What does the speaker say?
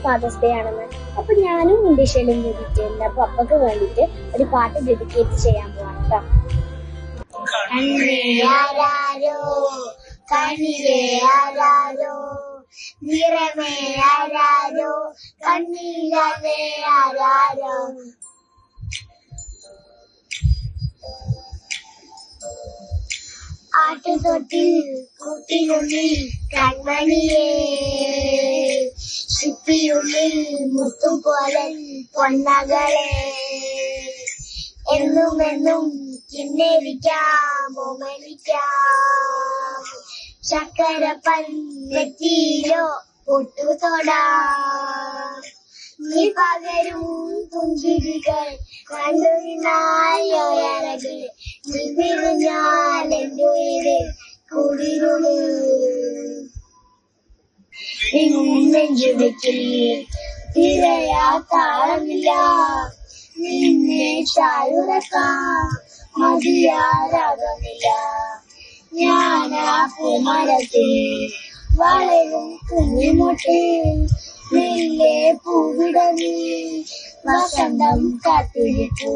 Fathers day ആണെന്ന്. അപ്പൊ ഞാനും ഉണ്ടീഷയിലും കൂടിയിട്ട് എന്റെ പപ്പക്ക് വേണ്ടിയിട്ട് ഒരു പാട്ട് ഡെഡിക്കേറ്റ് ചെയ്യാൻ പോവാണ് കേട്ടോ. ആരാരോ കണ്ണിലെ ആരാരോ നിറമേ ആരാരോ കണ്ണിലെ ആരാരോ ആട്ടുതൊട്ടിൽ കൂട്ടിനുള്ളിൽ കൺമണിയേ ശിപ്പിയുള്ളിൽ മുത്തുപോലെ പൊന്നകളെ എന്നും എന്നും ചിന്നേരിക്കാം ഓമനിക്കാം ചക്കര പന്നെത്തിയിലോ പൊട്ടുതൊടാം നീ പകരും പുഞ്ചിരികൾ കണ്ടു നിന്നായോയറകൾ നീ വിരുഞ്ഞാൽ എന്റെ ഉയിര് കുടിരുള് നെഞ്ചുടക്കിൽ തിരയാ താളമില്ല നിന്നെ ചായുറക്കാം മതിയാരാകുന്നില്ല ഞാനാ പൂമരത്തിൽ വളരും കുഞ്ഞിമൊട്ട് നെല്ലെ പൂവിടങ്ങി വസന്തം കാത്തിരിക്കൂ.